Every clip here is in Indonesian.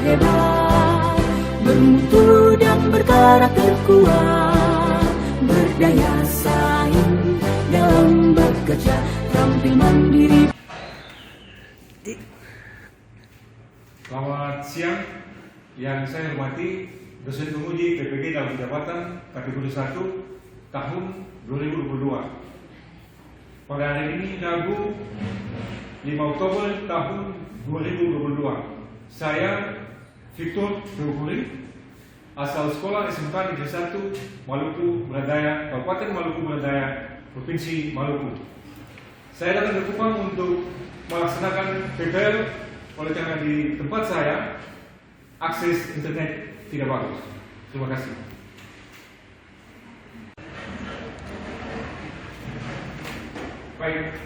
hebat, bermutu dan berkarakter kuat, berdaya saing dalam bekerja, terampil mandiri. Selamat siang, yang saya hormati dosen penguji PPG dalam jabatan kategori 1 tahun 2022. Pada hari ini Rabu 5 Oktober tahun 2022, saya Victor Teguhuri, asal sekolah SMK Negeri 1 Maluku Berdaya, Kabupaten Maluku Berdaya, Provinsi Maluku. Saya datang ke Kupang untuk melaksanakan PPL, oleh karena di tempat saya akses internet tidak bagus. Terima kasih. Baik,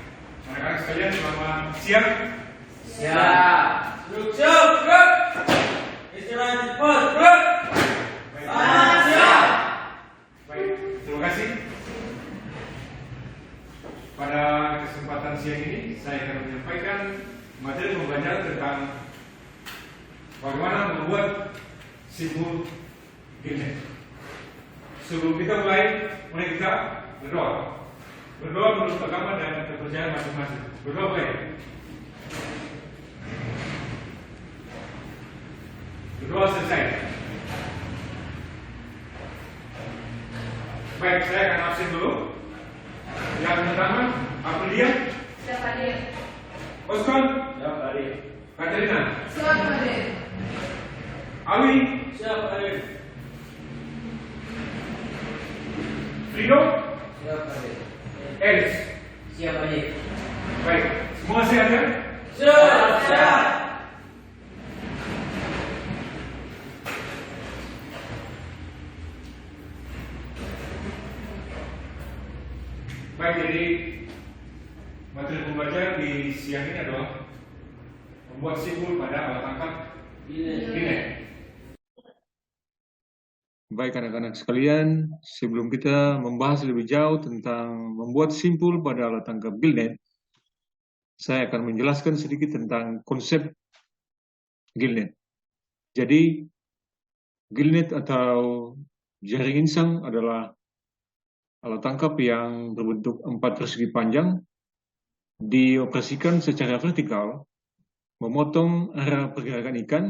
anak-anak sekalian, selamat siang. Siap. Siap. Istirahat cepat, bro. Selamat siang. Baik, terima kasih. Pada kesempatan siang ini saya akan menyampaikan materi pembelajaran tentang bagaimana membuat simbol Gilnet. Sebelum kita mulai, mari kita berdoa. Berdoa menurut agama dan kepercayaan masing-masing. Berdoa baik. Berdoa selesai. Baik, saya akan absen dulu. Yang pertama, Aprilia. Siap hadir. Oscar. Siap, hadir. Katerina. Siap hadir. Awi. Siap, hadir. Frido. Siap, hadir. Els. Siap, hadir. Baik, semua sehat ya? Siap. Baik, jadi materi pembelajaran di siang ini adalah membuat simbol pada alat tangkap Gilnet. Baik anak-anak sekalian, sebelum kita membahas lebih jauh tentang membuat simbol pada alat tangkap Gilnet, saya akan menjelaskan sedikit tentang konsep Gilnet. Jadi, Gilnet atau jaring insang adalah alat tangkap yang berbentuk 4 persegi panjang, dioperasikan secara vertikal, memotong arah pergerakan ikan,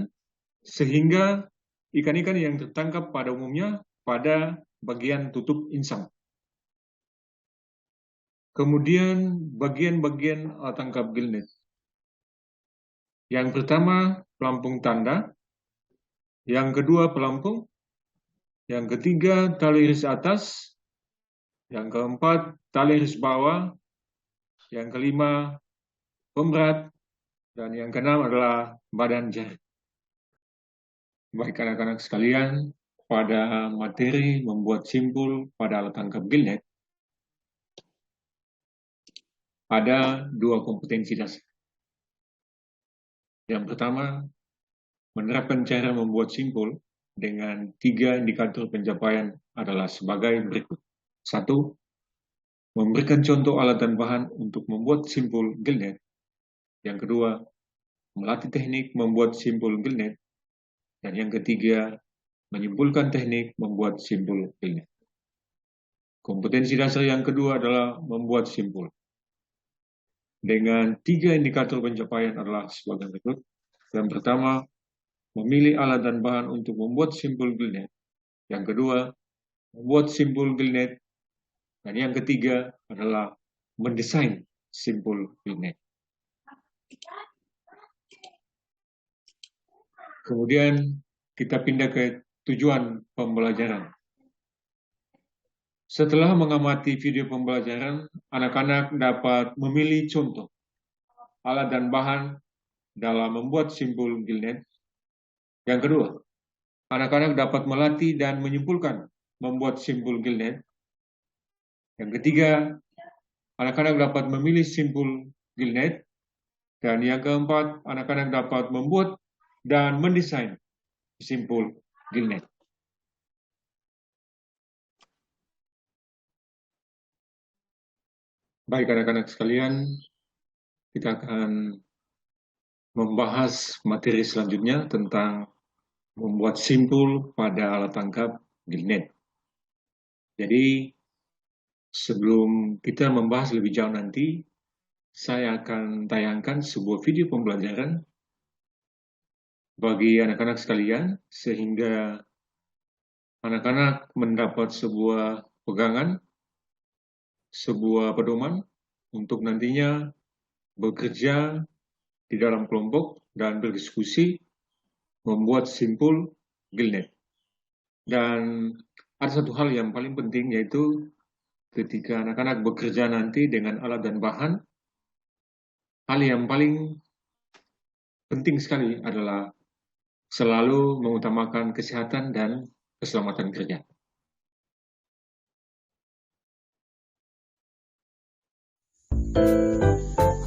sehingga ikan-ikan yang tertangkap pada umumnya pada bagian tutup insang. Kemudian bagian-bagian alat tangkap Gilnet. Yang pertama, pelampung tanda. Yang kedua, pelampung. Yang ketiga, tali iris atas. Yang keempat, tali iris bawah. Yang kelima, pemberat. Dan yang keenam adalah badan jaring. Baik anak-anak sekalian, pada materi membuat simbol pada alat tangkap Gilnet, ada 2 kompetensi dasar. Yang pertama, menerapkan cara membuat simbol dengan 3 indikator pencapaian adalah sebagai berikut. 1. Memberikan contoh alat dan bahan untuk membuat simbol Gilnet. Yang kedua, melatih teknik membuat simbol Gilnet. Dan yang ketiga, menyimpulkan teknik membuat simbol Gilnet. Kompetensi dasar yang kedua adalah membuat simbol. Dengan 3 indikator pencapaian adalah sebagai berikut. Yang pertama, memilih alat dan bahan untuk membuat simbol Gilnet. Yang kedua, membuat simbol Gilnet. Dan yang ketiga adalah mendesain simbol Gilnet. Kemudian kita pindah ke tujuan pembelajaran. Setelah mengamati video pembelajaran, anak-anak dapat memilih contoh alat dan bahan dalam membuat simbol Gilnet. Yang kedua, anak-anak dapat melatih dan menyimpulkan membuat simbol Gilnet. Yang ketiga, anak-anak dapat memilih simbol Gilnet. Dan yang keempat, anak-anak dapat membuat dan mendesain simbol Gilnet. Baik anak-anak sekalian, kita akan membahas materi selanjutnya tentang membuat simpul pada alat tangkap gillnet. Jadi sebelum kita membahas lebih jauh nanti, saya akan tayangkan sebuah video pembelajaran bagi anak-anak sekalian, sehingga anak-anak mendapat sebuah pegangan, sebuah pedoman untuk nantinya bekerja di dalam kelompok dan berdiskusi membuat simpul gillnet. Dan ada satu hal yang paling penting, yaitu ketika anak-anak bekerja nanti dengan alat dan bahan, hal yang paling penting sekali adalah selalu mengutamakan kesehatan dan keselamatan kerja.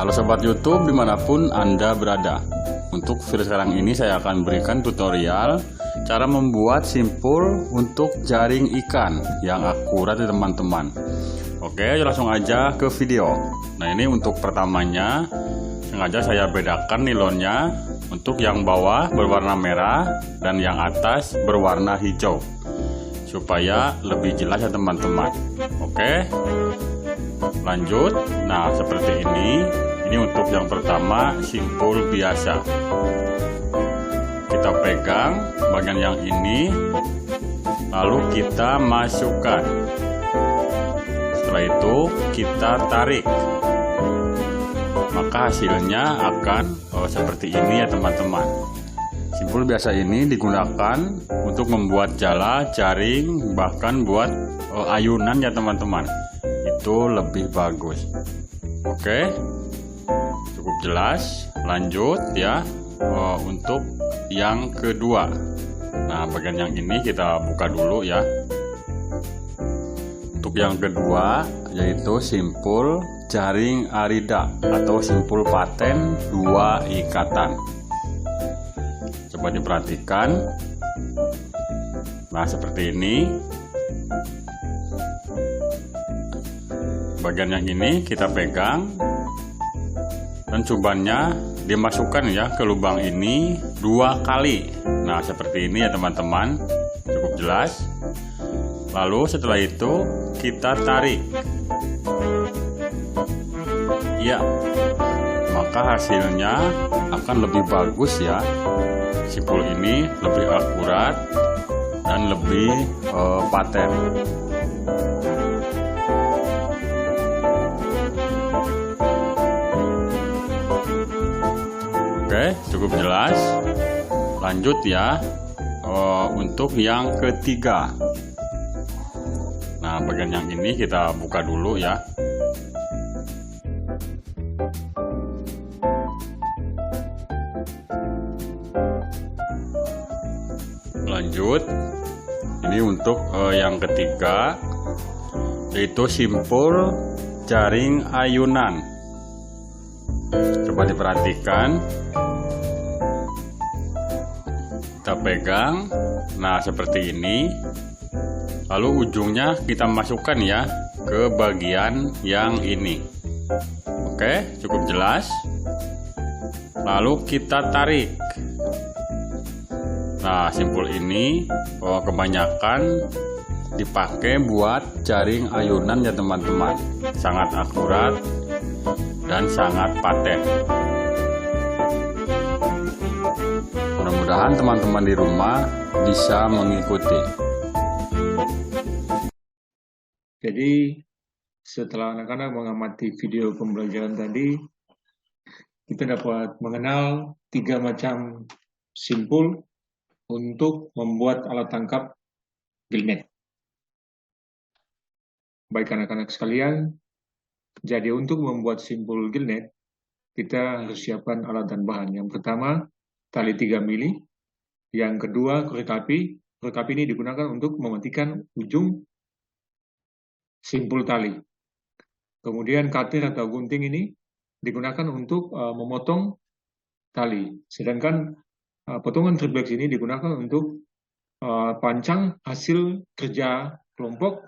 Halo Sobat YouTube dimanapun Anda berada. Untuk video sekarang ini saya akan berikan tutorial cara membuat simpul untuk jaring ikan yang akurat ya teman-teman. Oke, langsung aja ke video. Nah, ini untuk pertamanya sengaja saya bedakan nilonnya. Untuk yang bawah berwarna merah dan yang atas berwarna hijau, supaya lebih jelas ya teman-teman. Oke, lanjut. Nah, seperti ini untuk yang pertama simpul biasa. Kita pegang bagian yang ini, lalu kita masukkan. Setelah itu kita tarik, maka hasilnya akan seperti ini ya teman-teman. Simpul biasa ini digunakan untuk membuat jala, jaring, bahkan buat ayunan ya teman-teman. Itu lebih bagus. Oke, cukup jelas. Lanjut ya, untuk yang kedua. Nah, bagian yang ini kita buka dulu ya. Untuk yang kedua yaitu simpul jaring arida atau simpul paten 2 ikatan. Coba diperhatikan. Nah, seperti ini. Bagian yang ini kita pegang dan cubannya dimasukkan ya ke lubang ini 2 kali. Nah, seperti ini ya teman-teman. Cukup jelas. Lalu setelah itu kita tarik. Ya, maka hasilnya akan lebih bagus ya. Simpul ini lebih akurat dan lebih paten. Oke, cukup jelas. Lanjut ya, untuk yang ketiga. Nah, bagian yang ini kita buka dulu ya. Lanjut, ini untuk yang ketiga, yaitu simpul jaring ayunan. Coba diperhatikan. Kita pegang. Nah, seperti ini. Lalu ujungnya kita masukkan ya ke bagian yang ini. Oke, cukup jelas. Lalu kita tarik. Nah, simpul ini kebanyakan dipakai buat jaring ayunan ya teman-teman. Sangat akurat dan sangat paten. Mudah-mudahan teman-teman di rumah bisa mengikuti. Jadi setelah anak-anak mengamati video pembelajaran tadi, kita dapat mengenal 3 macam simpul untuk membuat alat tangkap gillnet. Baik anak-anak sekalian, jadi untuk membuat simpul gillnet, kita harus siapkan alat dan bahan. Yang pertama, tali 3 mili. Yang kedua, korek api. Korek api ini digunakan untuk mematikan ujung simpul tali. Kemudian cutter atau gunting ini digunakan untuk memotong tali. Sedangkan potongan triplex ini digunakan untuk pancang hasil kerja kelompok,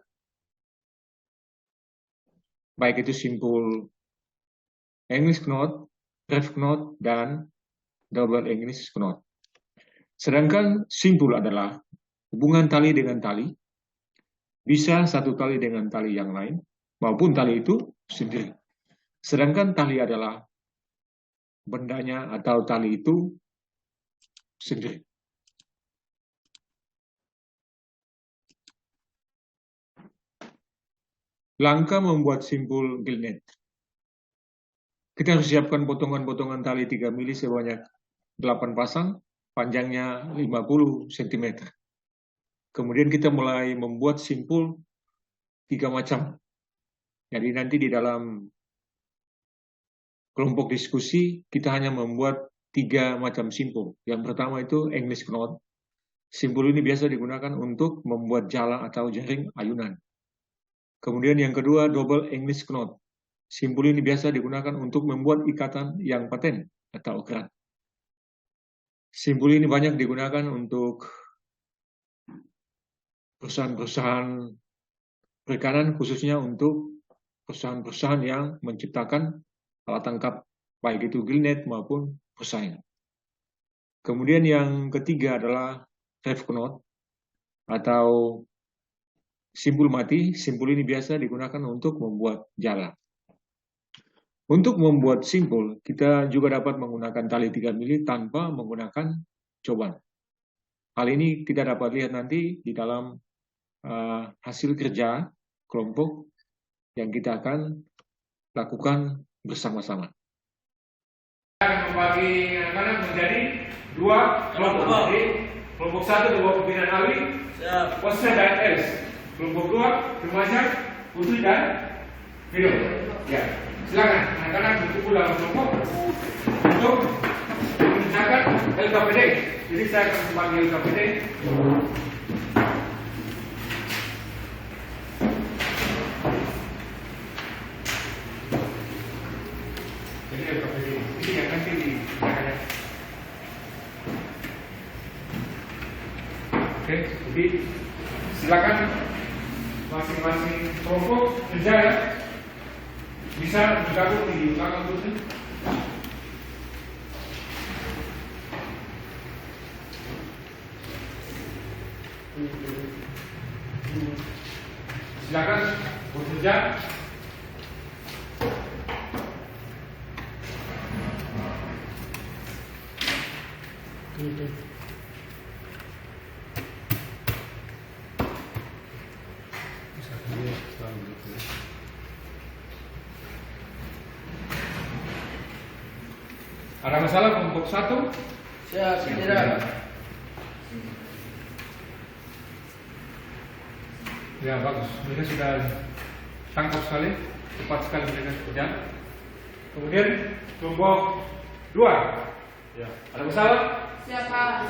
baik itu simpul English knot, ref knot, dan double English knot. Sedangkan simpul adalah hubungan tali dengan tali, bisa satu tali dengan tali yang lain, maupun tali itu sendiri. Sedangkan tali adalah bendanya atau tali itu sendiri. Langkah membuat simpul gillnet. Kita harus siapkan potongan-potongan tali 3 mili sebanyak 8 pasang, panjangnya 50 cm. Kemudian kita mulai membuat simpul 3 macam. Jadi nanti di dalam kelompok diskusi kita hanya membuat 3 macam simpul. Yang pertama itu English knot. Simpul ini biasa digunakan untuk membuat jala atau jaring ayunan. Kemudian yang kedua double English knot. Simpul ini biasa digunakan untuk membuat ikatan yang paten atau kerat. Simpul ini banyak digunakan untuk perusahaan-perusahaan perikanan, khususnya untuk perusahaan-perusahaan yang menciptakan alat tangkap, baik itu gillnet maupun perusahaan. Kemudian yang ketiga adalah reef knot atau simpul mati. Simpul ini biasa digunakan untuk membuat jala. Untuk membuat simpul, kita juga dapat menggunakan tali 3 mili tanpa menggunakan coban. Hal ini kita dapat lihat nanti di dalam hasil kerja kelompok yang kita akan lakukan bersama-sama. Membagi anak-anak menjadi 2 kelompok. Jadi kelompok 1 2 pimpinan Ali, Wasna dan Els. Kelompok 2 remaja, Putri dan Vino. Ya, silakan anak-anak berkumpul dalam kelompok untuk mengerjakan LKPD. Jadi saya akan membagi LKPD. Jadi LKPD ini yang nanti dikerjakan. Oke, jadi silakan masing-masing kelompok kerja ya. Bisa bergabung di belakang kursi. Silakan bekerja. Ada masalah kelompok 1? Siap, tidak. Ya bagus, mereka sudah tangkap sekali, cepat sekali mereka kerja. Kemudian kelompok 2, ya. Ada masalah? Siapa?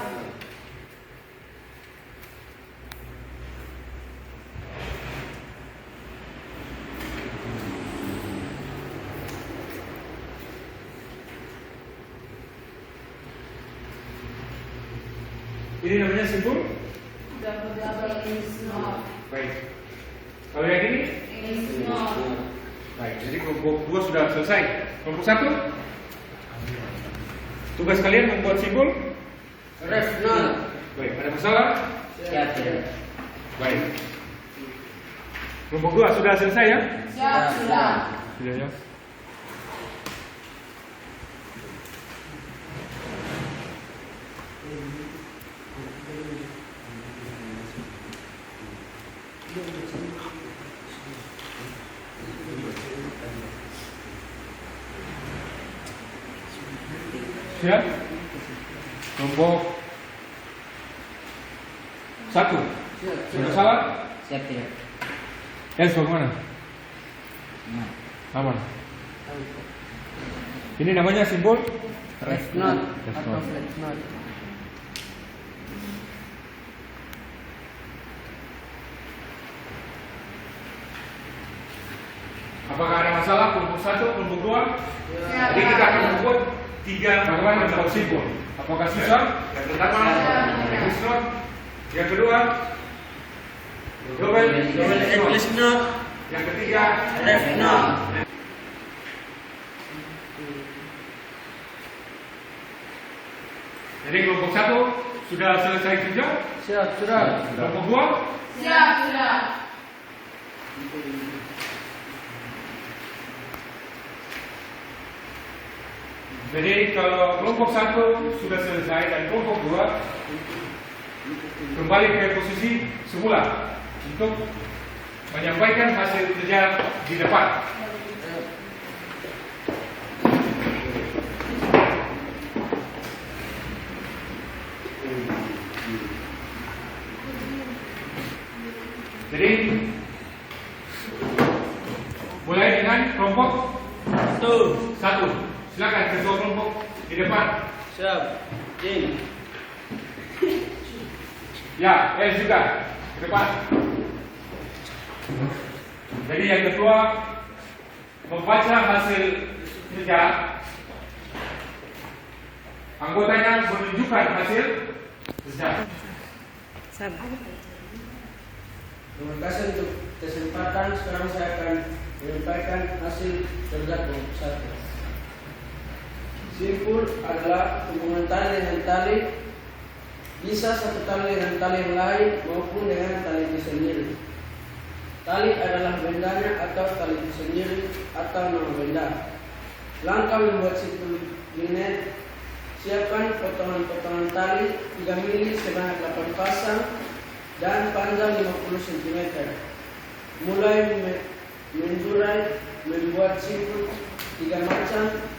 Ini namanya simpul? Double English knot. Baik. Kalau yang ini? English knot. Baik, jadi kelompok 2 sudah selesai. Kelompok 1? Tugas kalian membuat simpul? Reef knot. Baik, ada masalah? Siap, tidak. Baik. Kelompok 2 sudah selesai ya? Siap, sudah. Sudah ya. Siap? Kelompok 1. Sudah salah? Siap, tidak. Bagaimana? Aman. Ini namanya simbol Reef knot Reef atau knot. flat knot. Apakah ada masalah kelompok 1, kelompok 2? Siap. Jadi kita akan membuat 3 bagaimana membuat simbol. Apakah susah? Yang pertama, English knot. Yang kedua, double English knot. Yang ketiga, Reef knot. jadi kelompok 1 sudah selesai kerja? Siap, sudah. Kelompok 2? Siap, sudah. Jadi kalau kelompok 1 sudah selesai dan kelompok 2 kembali ke posisi semula untuk menyampaikan hasil kerja di depan. Jadi mulai dengan kelompok 1. Silakan ketua kelompok di depan. Siap. Jin. Ya, El juga ke depan. Jadi yang kedua membaca hasil kerja, anggotanya menunjukkan hasil kerja. Terima kasih untuk kesempatan. Sekarang saya akan menyampaikan hasil kerja kelompok 1. Simpul adalah hubungan tali dengan tali, bisa satu tali dengan tali yang lain maupun dengan tali itu sendiri. Tali adalah bendanya atau tali itu sendiri atau nama benda. Langkah membuat simpul magnet: siapkan potongan-potongan tali 3 mili sebanyak 8 pasang dan panjang 50 cm. Mulai menjurai membuat simpul 3 macam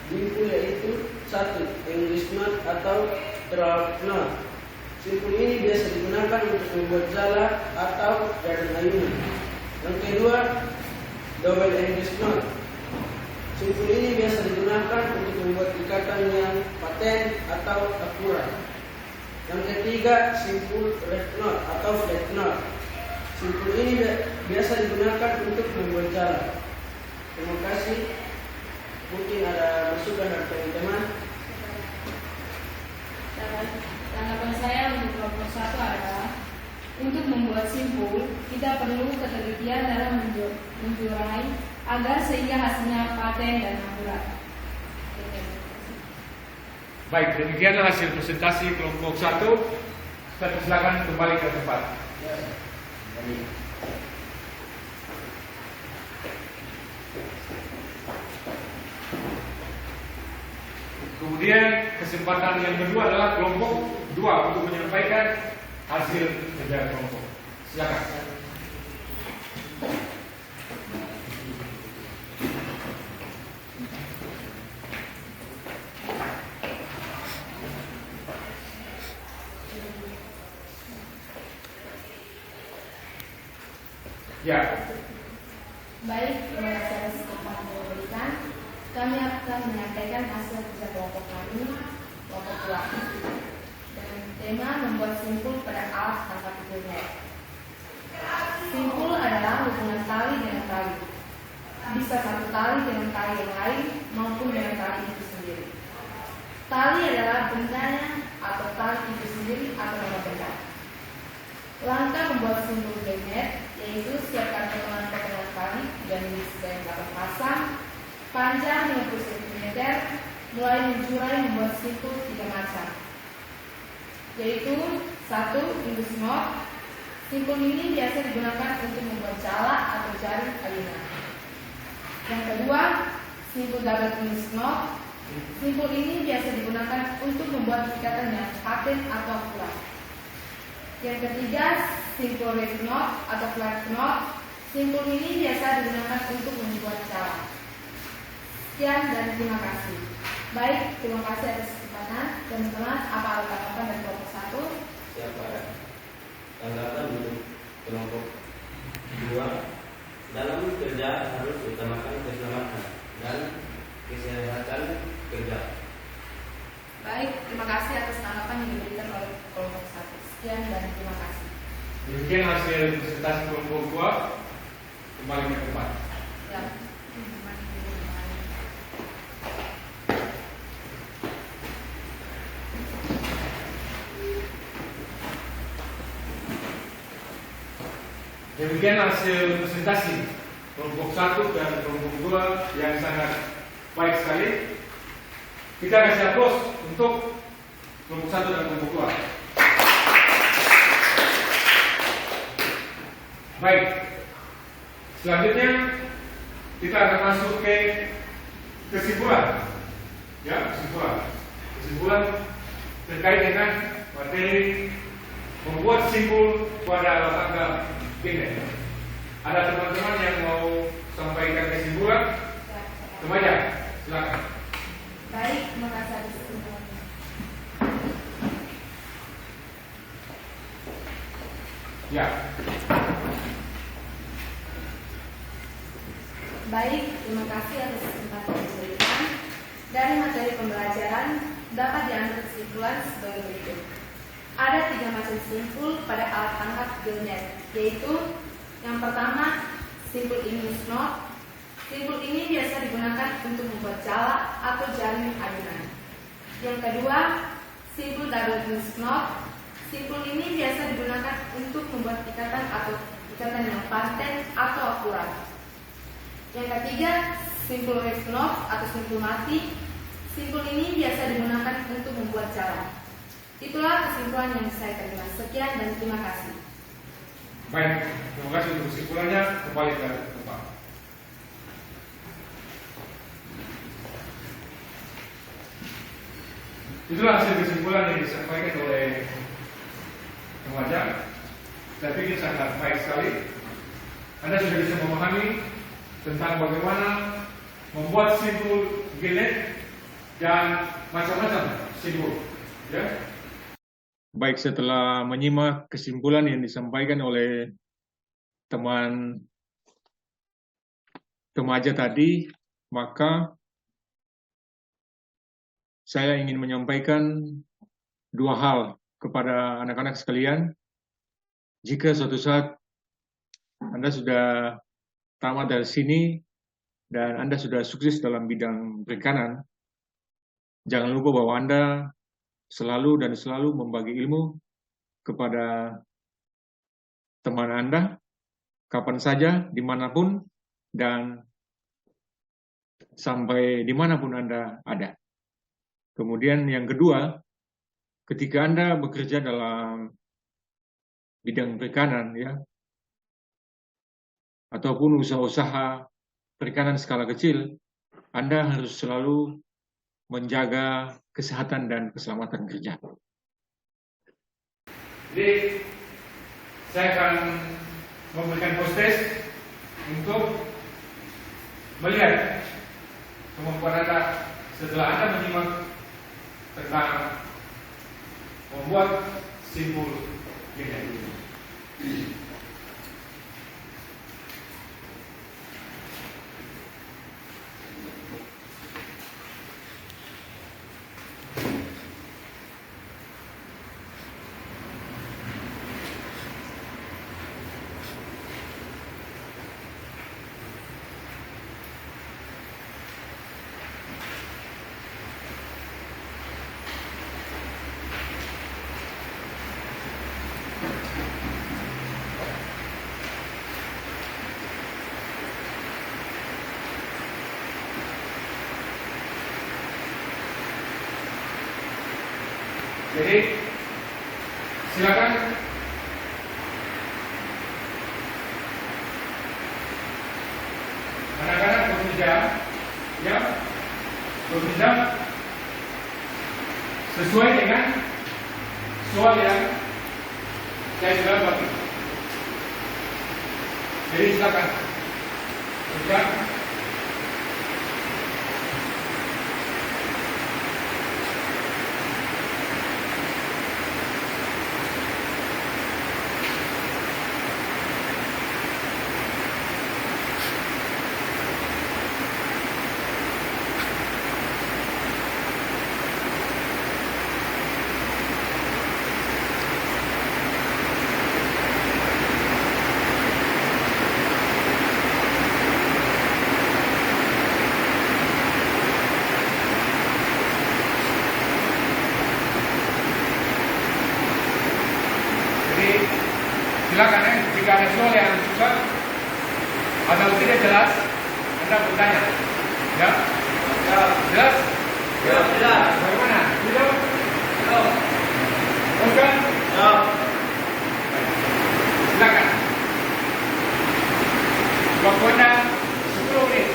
simpul, yaitu 1. English knot atau draft knot. Simpul ini biasa digunakan untuk membuat jala atau jaring ayunan. Yang kedua, double English knot. Simpul ini biasa digunakan untuk membuat ikatan yang paten atau akurat. Yang ketiga, simpul red knot atau flat knot. Simpul ini biasa digunakan untuk membuat jala. Terima kasih. Mungkin ada masukan dari teman-teman. Tanggapan saya untuk kelompok 1 adalah untuk membuat simpul, kita perlu ketelitian dalam menjurai agar sehingga hasilnya paten dan akurat. Baik, demikianlah hasil presentasi kelompok 1. Saya silakan kembali ke tempat. Kemudian kesempatan yang kedua adalah kelompok 2 untuk menyampaikan hasil kerja kelompok. Silakan. Ya. Baik, terima kasih atas kesempatan yang diberikan. Kami akan menyampaikan hasil kerja kelompok kami, kelompok 2, dengan tema membuat simpul pada alat tanpa tikulnya. Simpul adalah hubungan tali dengan tali, bisa satu tali dengan tali yang lain maupun dengan tali itu sendiri. Tali adalah bendanya atau tali itu sendiri atau nama benda. Langkah membuat simpul magnet yaitu siapkan potongan-potongan tali dan sebanyak 8 pasang, panjang 50 cm, mulai menjurai membuat simpul 3 macam, yaitu 1. English knot. Simpul ini biasa digunakan untuk membuat jala atau jaring ayunan. Yang kedua, simpul double English knot. Simpul ini biasa digunakan untuk membuat ikatan yang paten atau akurat. Yang ketiga, simpul red knot atau flat knot. Simpul ini biasa digunakan untuk membuat jala. Sekian dan terima kasih. Baik, terima kasih atas kesempatan. Teman-teman, apa ada tanggapan dari kelompok 1? Siapa? Tanggapan untuk kelompok 2. Dalam kerja harus utamakan keselamatan dan kesehatan kerja. Baik, terima kasih atas tanggapan yang diberikan oleh kelompok 1. Sekian dan terima kasih. Demikian hasil presentasi kelompok 2. Kembali ke tempat. Ya. Demikian hasil presentasi kelompok 1 dan kelompok 2 yang sangat baik sekali. Kita kasih aplaus untuk kelompok 1 dan kelompok 2. Baik. Selanjutnya kita akan masuk ke kesimpulan. Ya, kesimpulan terkait dengan materi membuat simpul pada alat tangga Binet. Ada teman-teman yang mau sampaikan kesimpulan? Remaja, silakan. Baik, terima kasih atas kesimpulannya. Ya. Baik, terima kasih atas kesempatan yang diberikan. Dari materi pembelajaran dapat diambil kesimpulan sebagai berikut. Ada 3 macam simpul pada alat tangkap Billnet, yaitu yang pertama, simpul English knot. Simpul ini biasa digunakan untuk membuat jala atau jaring adunan. Yang kedua, simpul double English knot. Simpul ini biasa digunakan untuk membuat ikatan atau ikatan yang paten atau akurat. Yang ketiga, simpul wave knot atau simpul mati. Simpul ini biasa digunakan untuk membuat jala. Itulah kesimpulan yang saya terima. Sekian dan terima kasih. Baik, terima kasih untuk kesimpulannya. Kembali ke tempat. Itulah hasil kesimpulan yang disampaikan oleh remaja. Saya pikir sangat baik sekali. Anda sudah bisa memahami tentang bagaimana membuat simpul Binet dan macam-macam simpul. Ya. Baik, setelah menyimak kesimpulan yang disampaikan oleh teman remaja tadi, maka saya ingin menyampaikan 2 hal kepada anak-anak sekalian. Jika suatu saat Anda sudah tamat dari sini dan Anda sudah sukses dalam bidang perikanan, jangan lupa bahwa Anda selalu membagi ilmu kepada teman Anda, kapan saja, dimanapun, dan sampai dimanapun Anda ada. Kemudian yang kedua, ketika Anda bekerja dalam bidang perikanan, ya, ataupun usaha-usaha perikanan skala kecil, Anda harus selalu menjaga kesehatan dan keselamatan kerja. Jadi, saya akan memberikan post-test untuk melihat kemampuan Anda setelah Anda menyimak tentang membuat simpul Binet. Jadi, silakan anak-anak bekerja, ya, bekerja sesuai dengan soal yang saya sudah bagi. Jadi silakan kerja. Silakan ya, jika ada soal yang susah atau tidak jelas, Anda bertanya. Ya? Jelas? Ya, jelas. Bagaimana? Tidak? Bukan? Ya. Silakan. Waktu Anda 10 menit.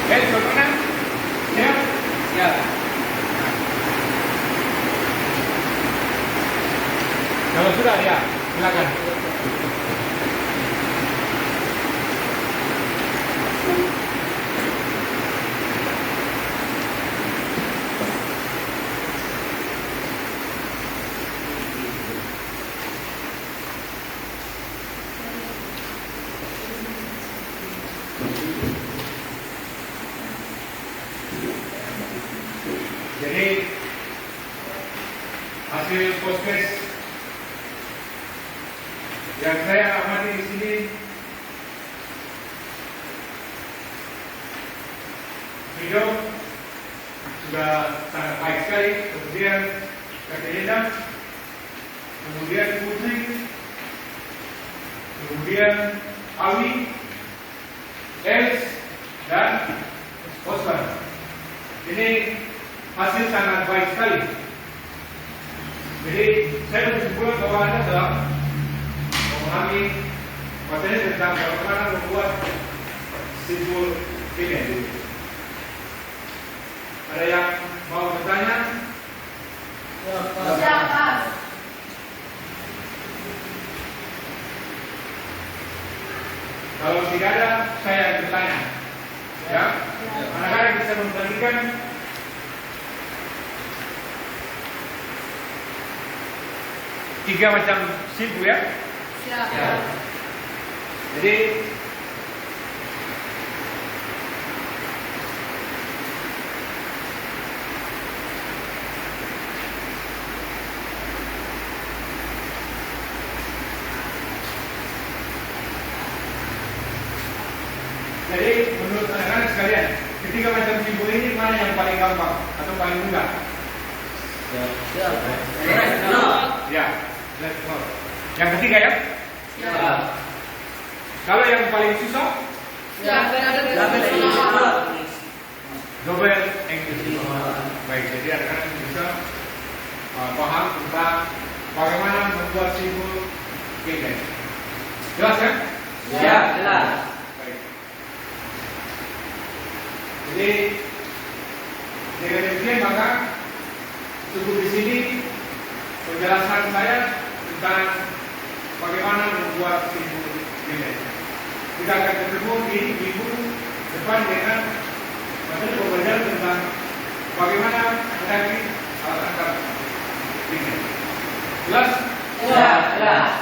Waktu Anda siap? Siap. Kalau sudah ya, silakan. Jadi hasil podcast yang saya amati di sini video sudah sangat baik sekali. Kemudian Katerina, kemudian Putri, kemudian Awi, Els, dan Osman. Ini hasil sangat baik sekali. Jadi saya berkesimpulan bahwa Anda telah memahami materi tentang bagaimana membuat simpul ini. Ada yang mau bertanya? Siapa? Kalau tidak ada, saya yang bertanya. Ya, anak-anak bisa membandingkan tiga macam simpul ya. Siapa? Jadi menurut anak-anak sekalian, ketiga macam simpul ini mana yang paling gampang atau paling mudah? Ya, let's go. Yang ketiga ya? Siapa? Kalau yang paling susah? Double English. Baik, jadi anak-anak bisa paham tentang bagaimana membuat simpul English. Jelas kan? Ya, jelas. Baik. Jadi dengan demikian maka cukup di sini penjelasan saya tentang bagaimana membuat simpul English. Kita akan ketemu di minggu depan dengan materi pembelajaran tentang bagaimana menghadapi alat tangkap English. Jelas? Ya, jelas.